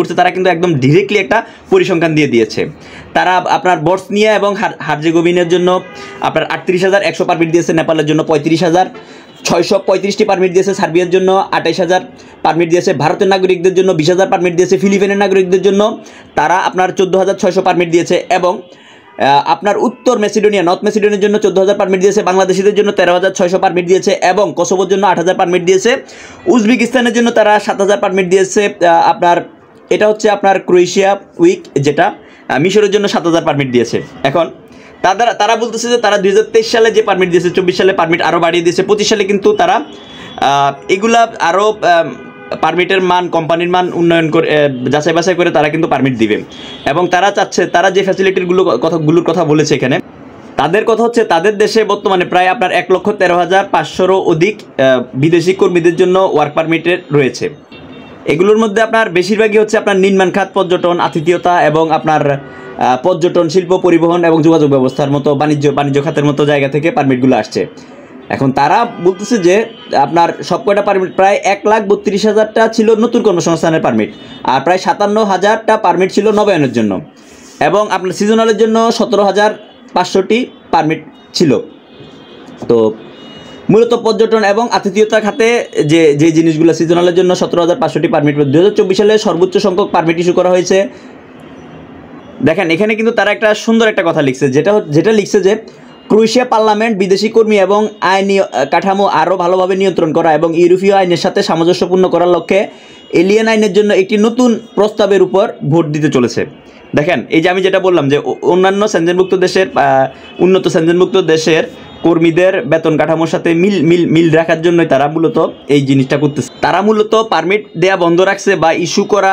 করছে তারা কিন্তু একদম ডিরেক্টলি একটা পরিসংখ্যান দিয়ে দিয়েছে। তারা আপনার বসনিয়া এবং হার্জেগোভিনার জন্য আপনার ৩৮,১০০ পারমিট দিয়েছে, নেপালের জন্য ৩৫,৬৩৫টি পারমিট দিয়েছে, সার্বিয়ার জন্য ২৮,০০০ পারমিট দিয়েছে, ভারতের নাগরিকদের জন্য ২০,০০০ পারমিট দিয়েছে, ফিলিপাইনের নাগরিকদের জন্য তারা আপনার ১৪,৬০০ পারমিট দিয়েছে, এবং আপনার উত্তর মেসিডোনিয়া নর্থ মেসিডোনিয়ার জন্য ১৪,০০০ পারমিট দিয়েছে, বাংলাদেশিদের জন্য ১৩,৬০০ পারমিট দিয়েছে, এবং কোসোভোর জন্য ৮,০০০ পারমিট দিয়েছে, উজবেকিস্তানের জন্য তারা ৭,০০০ পারমিট দিয়েছে। আপনার এটা হচ্ছে আপনার ক্রোয়েশিয়া উইক, যেটা মিশরের জন্য ৭,০০০ পারমিট দিয়েছে। এখন তারা বলতেছে যে তারা ২০২৩ সালে যে পারমিট দিয়েছে, ২৪ সালে পারমিট আরও বাড়িয়ে দিয়েছে, ২৫ সালে কিন্তু তারা এগুলা আরও পারমিটের মান, কোম্পানির মান উন্নয়ন করে যাচাই বাছাই করে তারা কিন্তু পারমিট দিবে। এবং তারা চাচ্ছে, তারা যে ফ্যাসিলিটিগুলোর কথা বলেছে এখানে, তাদের কথা হচ্ছে তাদের দেশে বর্তমানে প্রায় আপনার ১,১৩,৫০০রও অধিক বিদেশি কর্মীদের জন্য ওয়ার্ক পারমিটের রয়েছে। এগুলোর মধ্যে আপনার বেশিরভাগই হচ্ছে আপনার নির্মাণ খাত, পর্যটন, আতিথেয়তা এবং আপনার পর্যটন, শিল্প, পরিবহন এবং যোগাযোগ ব্যবস্থার মতো বাণিজ্য খাতের মতো জায়গা থেকে পারমিটগুলো আসছে। এখন তারা বলতেছে যে আপনার সবকটা পারমিট প্রায় ১,৩২,০০০টা ছিল নতুন কর্মসংস্থানের পারমিট, আর প্রায় ৫৭,০০০টা পারমিট ছিল নবায়নের জন্য, এবং আপনার সিজনালের জন্য ১৭,৫০০টি পারমিট ছিল। তো মূলত পর্যটন এবং আতিথেয়তা খাতে যে জিনিসগুলো সিজনালের জন্য ১৭,৫০০টি পারমিট ২০২৪ সালে সর্বোচ্চ সংখ্যক পারমিট ইস্যু করা হয়েছে। দেখেন এখানে কিন্তু তারা একটা সুন্দর একটা কথা লিখছে, যেটা লিখছে যে ক্রোয়েশিয়া পার্লামেন্ট বিদেশি কর্মী এবং আইনি কাঠামো আরও ভালোভাবে নিয়ন্ত্রণ করা এবং ইউরোপীয় আইনের সাথে সামঞ্জস্যপূর্ণ করার লক্ষ্যে এলিয়েন আইনের জন্য একটি নতুন প্রস্তাবের উপর ভোট দিতে চলেছে। দেখেন এই যে আমি যেটা বললাম যে অন্যান্য সেনজেনভুক্ত দেশের উন্নত সেনজেনভুক্ত দেশের কর্মীদের বেতন কাঠামোর সাথে মিল রাখার জন্যই তারা মূলত এই জিনিসটা করতেছে। তারা মূলত পারমিট দেয়া বন্ধ রাখছে বা ইস্যু করা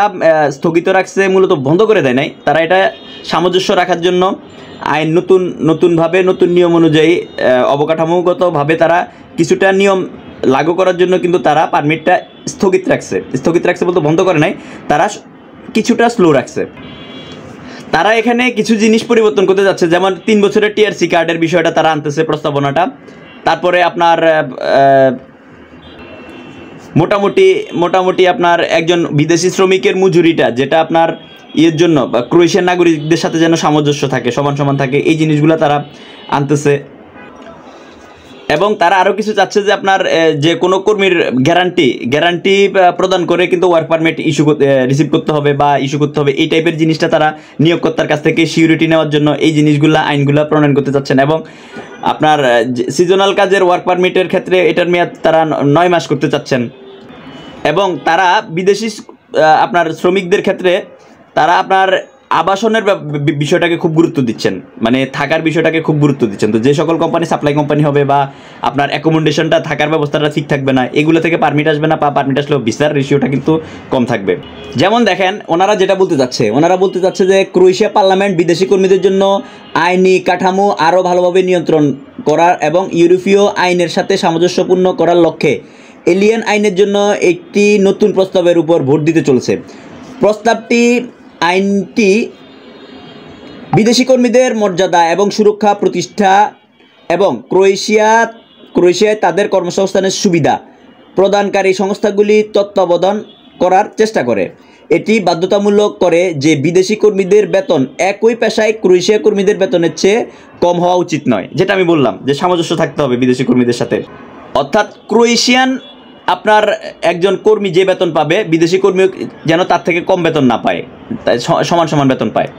স্থগিত রাখছে, মূলত বন্ধ করে দেয় নাই, তারা এটা সামঞ্জস্য রাখার জন্য আইন নতুনভাবে নতুন নিয়ম অনুযায়ী অবকাঠামোগতভাবে তারা কিছুটা নিয়ম লাগু করার জন্য কিন্তু তারা পারমিটটা স্থগিত রাখছে বলতে বন্ধ করে নাই, তারা কিছুটা স্লো রাখছে। তারা এখানে কিছু জিনিস পরিবর্তন করতে যাচ্ছে, যেমন ৩ বছরের টিআরসি কার্ডের বিষয়টা তারা আনতেছে প্রস্তাবনাটা। তারপরে আপনার মোটামুটি আপনার একজন বিদেশি শ্রমিকের মজুরিটা, যেটা আপনার জন্য ক্রোয়েশিয়ান নাগরিকদের সাথে যেন সামঞ্জস্য থাকে, সমান থাকে, এই জিনিসগুলো তারা আনতেছে। এবং তারা আরও কিছু চাচ্ছে যে আপনার যে কোনো কর্মীর গ্যারান্টি প্রদান করে কিন্তু ওয়ার্ক পারমিট রিসিভ করতে হবে বা ইস্যু করতে হবে, এই টাইপের জিনিসটা তারা নিয়োগকর্তার কাছ থেকে সিকিউরিটি নেওয়ার জন্য এই আইনগুলো প্রণয়ন করতে চাচ্ছেন। এবং আপনার সিজনাল কাজের ওয়ার্ক পারমিটের ক্ষেত্রে এটার মেয়াদ তারা ৯ মাস করতে চাচ্ছেন। এবং তারা বিদেশি আপনার শ্রমিকদের ক্ষেত্রে তারা আপনার আবাসনের বিষয়টাকে খুব গুরুত্ব দিচ্ছেন, মানে থাকার বিষয়টাকে খুব গুরুত্ব দিচ্ছেন। তো যে সকল কোম্পানি সাপ্লাই কোম্পানি হবে বা আপনার অ্যাকোমোডেশনটা, থাকার ব্যবস্থাটা ঠিক থাকবে না, এগুলো থেকে পারমিট আসবে না, বা পারমিট আসলেও ভিসার রেশিওটা কিন্তু কম থাকবে। যেমন দেখেন ওনারা বলতে চাচ্ছে যে ক্রোয়েশিয়া পার্লামেন্ট বিদেশি কর্মীদের জন্য আইনি কাঠামো আরও ভালোভাবে নিয়ন্ত্রণ করার এবং ইউরোপীয় আইনের সাথে সামঞ্জস্যপূর্ণ করার লক্ষ্যে এলিয়েন আইনের জন্য একটি নতুন প্রস্তাবের উপর ভোট দিতে চলেছে। আইনটি বিদেশি কর্মীদের মর্যাদা এবং সুরক্ষা প্রতিষ্ঠা এবং ক্রোয়েশিয়ায় তাদের কর্মসংস্থানের সুবিধা প্রদানকারী সংস্থাগুলি তত্ত্বাবধান করার চেষ্টা করে। এটি বাধ্যতামূলক করে যে বিদেশি কর্মীদের বেতন একই পেশায় ক্রোয়েশিয়া কর্মীদের বেতনের চেয়ে কম হওয়া উচিত নয়, যেটা আমি বললাম যে সামঞ্জস্য থাকতে হবে বিদেশি কর্মীদের সাথে। অর্থাৎ ক্রোয়েশিয়ান আপনার একজন কর্মী যে বেতন পাবে, বিদেশি কর্মী যেন তার থেকে কম বেতন না পায়, সমান বেতন পায়।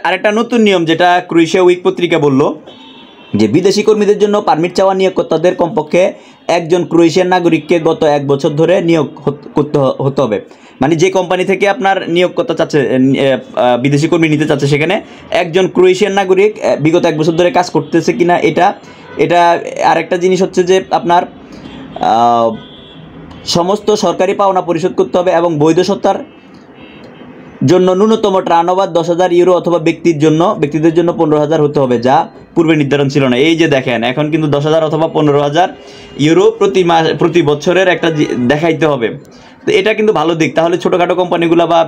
আরেকটা নতুন নিয়ম যেটা ক্রোয়েশিয়া উইক পত্রিকা বলল, যে বিদেশি কর্মীদের জন্য পারমিট চাওয়া নিয়োগকর্তাদের কমপক্ষে একজন ক্রোয়েশিয়ান নাগরিককে গত 1 বছর ধরে নিয়োগ হতে হবে। মানে যে কোম্পানি থেকে আপনার নিয়োগকর্তা চাচ্ছে, বিদেশি কর্মী নিতে চাচ্ছে, সেখানে একজন ক্রোয়েশিয়ান নাগরিক বিগত 1 বছর ধরে কাজ করতেছে কিনা এটা আরেকটা জিনিস হচ্ছে যে আপনার সমস্ত সরকারি পাওনা পরিশোধ করতে হবে এবং বৈধ সত্তার জন্য ন্যূনতম টার্নওভার 10,000 ইউরো অথবা ব্যক্তিদের জন্য 15,000 হতে হবে, যা পূর্বে নির্ধারণ ছিল না। এই যে দেখেন এখন কিন্তু 10,000 অথবা 15,000 ইউরো প্রতি বছরের একটা দেখাইতে হবে। তো এটা কিন্তু ভালো দিক। তাহলে ছোটোখাটো কোম্পানিগুলো বা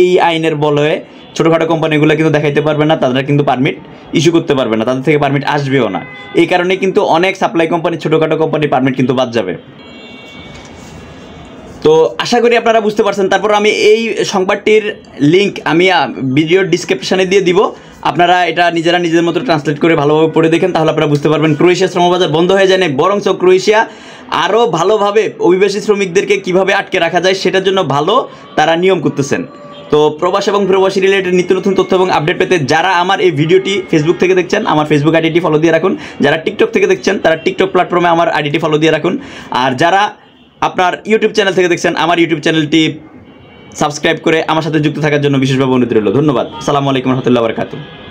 এই আইনের বলয়ে ছোটোখাটো কোম্পানিগুলো কিন্তু দেখাইতে পারবে না, তারা কিন্তু পারমিট ইস্যু করতে পারবে না, তাদের থেকে পারমিট আসবেও না। এই কারণে কিন্তু অনেক সাপ্লাই কোম্পানি, ছোটোখাটো কোম্পানি পারমিট কিন্তু বাদ যাবে। তো আশা করি আপনারা বুঝতে পারছেন। তারপর আমি এই সংবাদটির লিঙ্ক আমি ভিডিওর ডিসক্রিপশনে দিয়ে দিব, আপনারা এটা নিজেদের মতো ট্রান্সলেট করে ভালোভাবে পড়ে দেখেন, তাহলে আপনারা বুঝতে পারবেন ক্রোয়েশিয়া শ্রমবাজার বন্ধ হয়ে যায় না, বরঞ্চ ক্রোয়েশিয়া আরও ভালোভাবে অভিবাসী শ্রমিকদেরকে কিভাবে আটকে রাখা যায় সেটার জন্য ভালো তারা নিয়ম করতেছেন। তো প্রবাস এবং প্রবাসী রিলেটেড নিত্য নতুন তথ্য এবং আপডেট পেতে যারা আমার এই ভিডিওটি ফেসবুক থেকে দেখছেন, আমার ফেসবুক আইডিটি ফলো দিয়ে রাখুন। যারা টিকটক থেকে দেখছেন তারা টিকটক প্ল্যাটফর্মে আমার আইডিটি ফলো দিয়ে রাখুন। আর যারা আপনার ইউটিউব চ্যানেল থেকে দেখছেন, আমার ইউটিউব চ্যানেলটি সাবস্ক্রাইব করে আমার সাথে যুক্ত থাকার জন্য বিশেষভাবে অনুরোধ রইল। ধন্যবাদ। আসসালামু আলাইকুম রহমতুল্লাহ বারাকাতুহু।